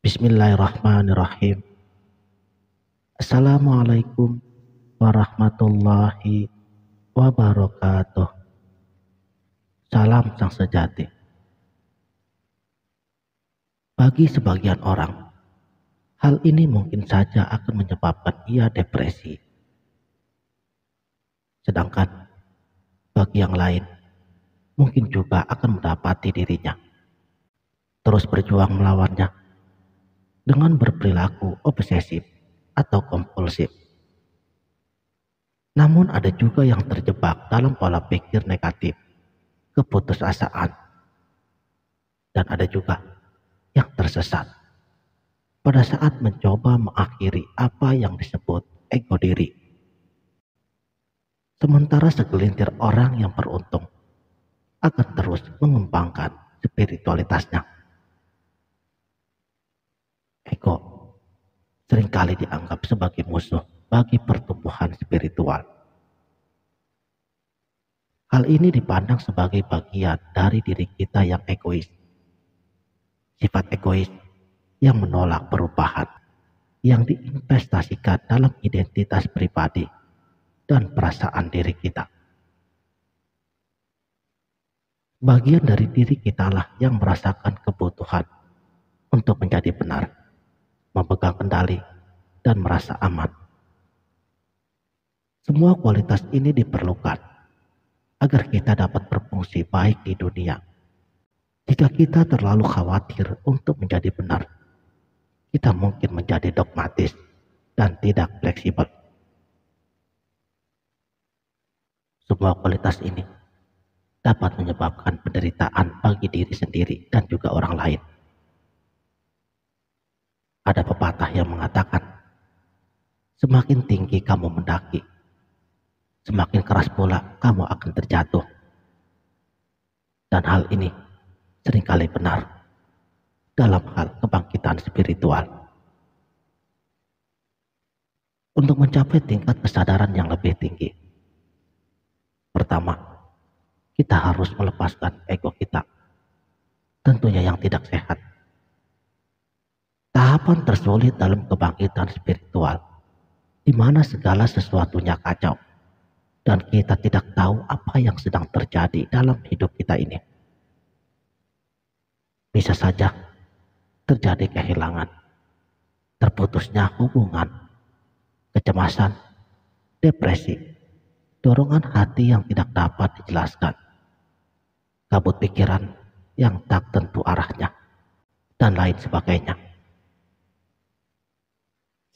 Bismillahirrahmanirrahim. Assalamualaikum warahmatullahi wabarakatuh. Salam sang sejati. Bagi sebagian orang, hal ini mungkin saja akan menyebabkan ia depresi. Sedangkan bagi yang lain, mungkin juga akan mendapati dirinya terus berjuang melawannya dengan berperilaku obsesif atau kompulsif. Namun ada juga yang terjebak dalam pola pikir negatif, keputusasaan, dan ada juga yang tersesat pada saat mencoba mengakhiri apa yang disebut ego diri. Sementara segelintir orang yang beruntung akan terus mengembangkan spiritualitasnya. Ego seringkali dianggap sebagai musuh bagi pertumbuhan spiritual. Hal ini dipandang sebagai bagian dari diri kita yang egois. Sifat egois yang menolak perubahan, yang diinvestasikan dalam identitas pribadi dan perasaan diri kita. Bagian dari diri kitalah yang merasakan kebutuhan untuk menjadi benar, memegang kendali, dan merasa aman. Semua kualitas ini diperlukan agar kita dapat berfungsi baik di dunia. Jika kita terlalu khawatir untuk menjadi benar, kita mungkin menjadi dogmatis dan tidak fleksibel. Semua kualitas ini dapat menyebabkan penderitaan bagi diri sendiri dan juga orang lain. Ada pepatah yang mengatakan, semakin tinggi kamu mendaki, semakin keras pula kamu akan terjatuh. Dan hal ini seringkali benar dalam hal kebangkitan spiritual. Untuk mencapai tingkat kesadaran yang lebih tinggi, pertama, kita harus melepaskan ego kita, tentunya yang tidak sehat. Tahapan tersulit dalam kebangkitan spiritual, di mana segala sesuatunya kacau, dan kita tidak tahu apa yang sedang terjadi dalam hidup kita ini. Bisa saja terjadi kehilangan, terputusnya hubungan, kecemasan, depresi, dorongan hati yang tidak dapat dijelaskan, kabut pikiran yang tak tentu arahnya, dan lain sebagainya.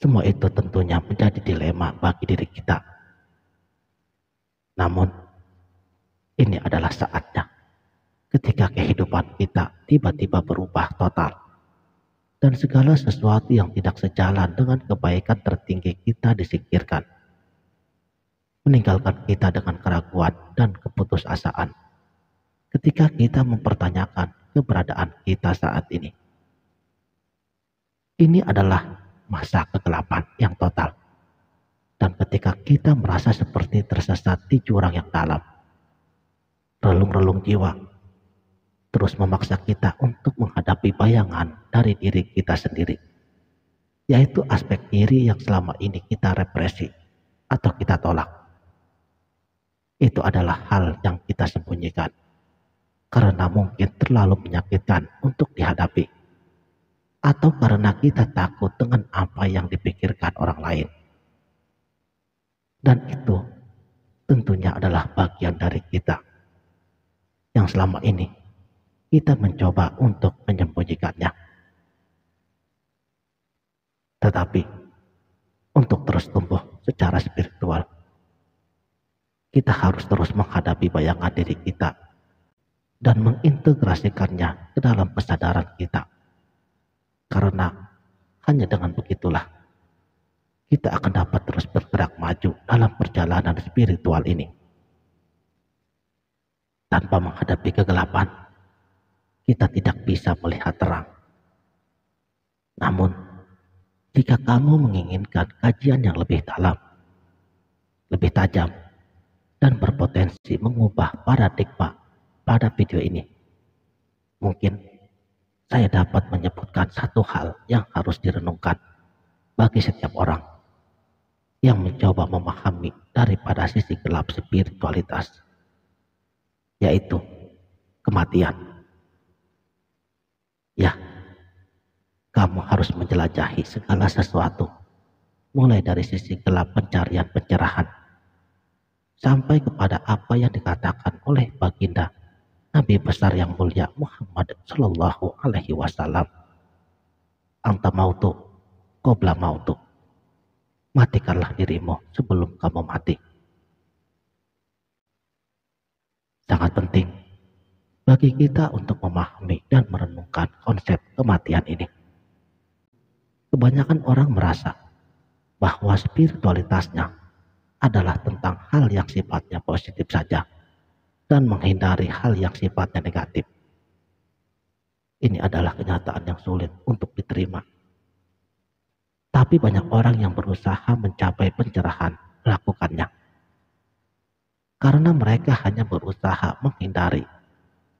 Semua itu tentunya menjadi dilema bagi diri kita. Namun, ini adalah saatnya ketika kehidupan kita tiba-tiba berubah total. Dan segala sesuatu yang tidak sejalan dengan kebaikan tertinggi kita disingkirkan. Meninggalkan kita dengan keraguan dan keputusasaan. Ketika kita mempertanyakan keberadaan kita saat ini. Ini adalah masa kegelapan yang total. Dan ketika kita merasa seperti tersesat di jurang yang dalam, relung-relung jiwa terus memaksa kita untuk menghadapi bayangan dari diri kita sendiri, yaitu aspek diri yang selama ini kita represi atau kita tolak. Itu adalah hal yang kita sembunyikan karena mungkin terlalu menyakitkan untuk dihadapi, atau karena kita takut dengan apa yang dipikirkan orang lain. Dan itu tentunya adalah bagian dari kita yang selama ini kita mencoba untuk menyembunyikannya. Tetapi untuk terus tumbuh secara spiritual, kita harus terus menghadapi bayangan diri kita dan mengintegrasikannya ke dalam kesadaran kita. Karena hanya dengan begitulah kita akan dapat terus bergerak maju dalam perjalanan spiritual ini. Tanpa menghadapi kegelapan, kita tidak bisa melihat terang. Namun, jika kamu menginginkan kajian yang lebih dalam, lebih tajam, dan berpotensi mengubah paradigma pada video ini, mungkin saya dapat menyebutkan satu hal yang harus direnungkan bagi setiap orang yang mencoba memahami daripada sisi gelap spiritualitas, yaitu kematian. Ya, kamu harus menjelajahi segala sesuatu, mulai dari sisi gelap pencarian pencerahan, sampai kepada apa yang dikatakan oleh baginda Nabi besar yang mulia Muhammad Sallallahu Alaihi Wasallam, anta mautu qabla mautu, matikanlah dirimu sebelum kamu mati. Sangat penting bagi kita untuk memahami dan merenungkan konsep kematian ini. Kebanyakan orang merasa bahwa spiritualitasnya adalah tentang hal yang sifatnya positif saja dan menghindari hal yang sifatnya negatif. Ini adalah kenyataan yang sulit untuk diterima. Tapi banyak orang yang berusaha mencapai pencerahan melakukannya. Karena mereka hanya berusaha menghindari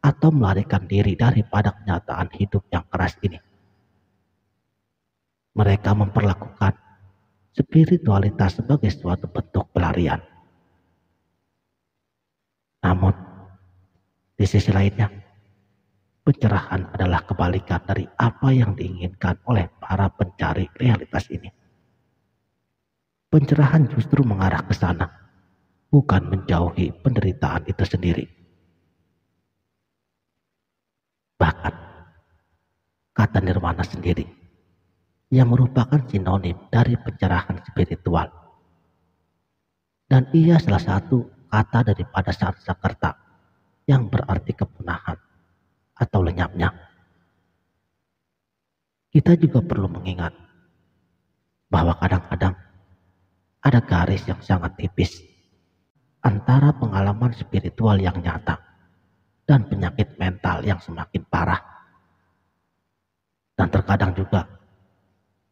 atau melarikan diri daripada kenyataan hidup yang keras ini. Mereka memperlakukan spiritualitas sebagai suatu bentuk pelarian. Namun, di sisi lainnya, pencerahan adalah kebalikan dari apa yang diinginkan oleh para pencari realitas ini. Pencerahan justru mengarah ke sana, bukan menjauhi penderitaan itu sendiri. Bahkan, kata nirwana sendiri, yang merupakan sinonim dari pencerahan spiritual. Dan ia salah satu kata daripada Sanskerta yang berarti kepunahan atau lenyapnya. Kita juga perlu mengingat bahwa kadang-kadang ada garis yang sangat tipis antara pengalaman spiritual yang nyata dan penyakit mental yang semakin parah. Dan terkadang juga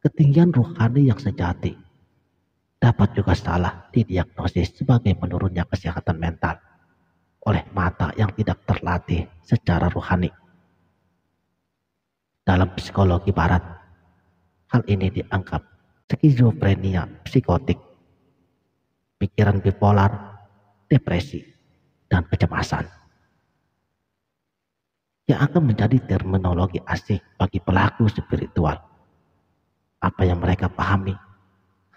ketinggian rohani yang sejati dapat juga salah didiagnosis sebagai menurunnya kesehatan mental oleh mata yang tidak terlatih secara rohani. Dalam psikologi barat, hal ini dianggap skizofrenia psikotik, pikiran bipolar, depresi, dan kecemasan. Yang akan menjadi terminologi asing bagi pelaku spiritual. Apa yang mereka pahami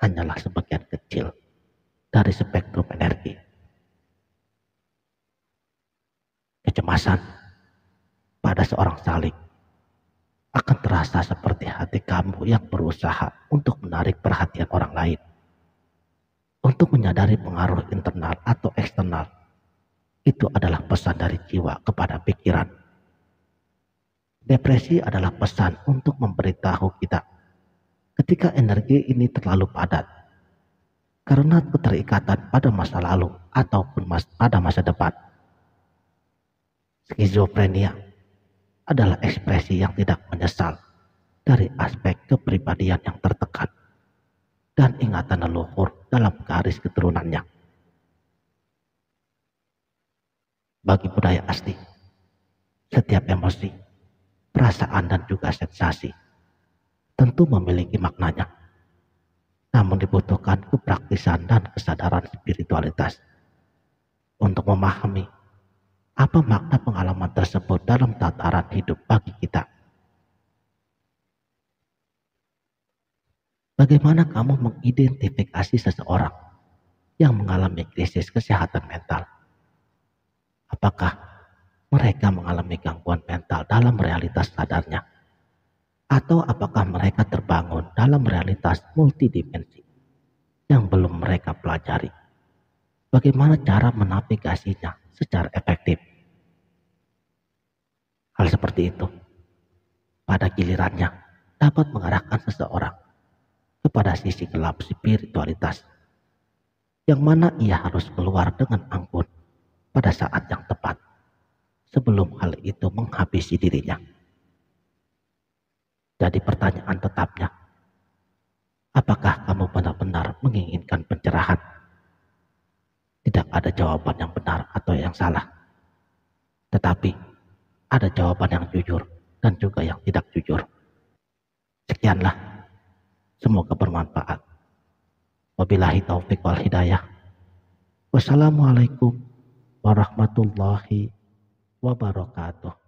hanyalah sebagian kecil dari spektrum energi. Kecemasan pada seorang salik akan terasa seperti hati kamu yang berusaha untuk menarik perhatian orang lain, untuk menyadari pengaruh internal atau eksternal. Itu adalah pesan dari jiwa kepada pikiran. Depresi adalah pesan untuk memberitahu kita ketika energi ini terlalu padat karena keterikatan pada masa lalu ataupun pada masa depan. Skizofrenia adalah ekspresi yang tidak menyesal dari aspek kepribadian yang tertekan dan ingatan leluhur dalam garis keturunannya. Bagi budaya asli, setiap emosi, perasaan dan juga sensasi tentu memiliki maknanya. Namun dibutuhkan kepraktisan dan kesadaran spiritualitas untuk memahami apa makna pengalaman tersebut dalam tataran hidup bagi kita. Bagaimana kamu mengidentifikasi seseorang yang mengalami krisis kesehatan mental? Apakah mereka mengalami gangguan mental dalam realitas sadarnya? Atau apakah mereka terbangun dalam realitas multidimensi yang belum mereka pelajari? Bagaimana cara menavigasinya secara efektif? Hal seperti itu pada gilirannya dapat mengarahkan seseorang kepada sisi gelap spiritualitas, yang mana ia harus keluar dengan anggun pada saat yang tepat sebelum hal itu menghabisi dirinya. Jadi pertanyaan tetapnya, apakah kamu benar-benar menginginkan pencerahan? Tidak ada jawaban yang benar atau yang salah, tetapi ada jawaban yang jujur dan juga yang tidak jujur. Sekianlah, semoga bermanfaat. Wabillahi taufik wal hidayah. Wassalamualaikum warahmatullahi wabarakatuh.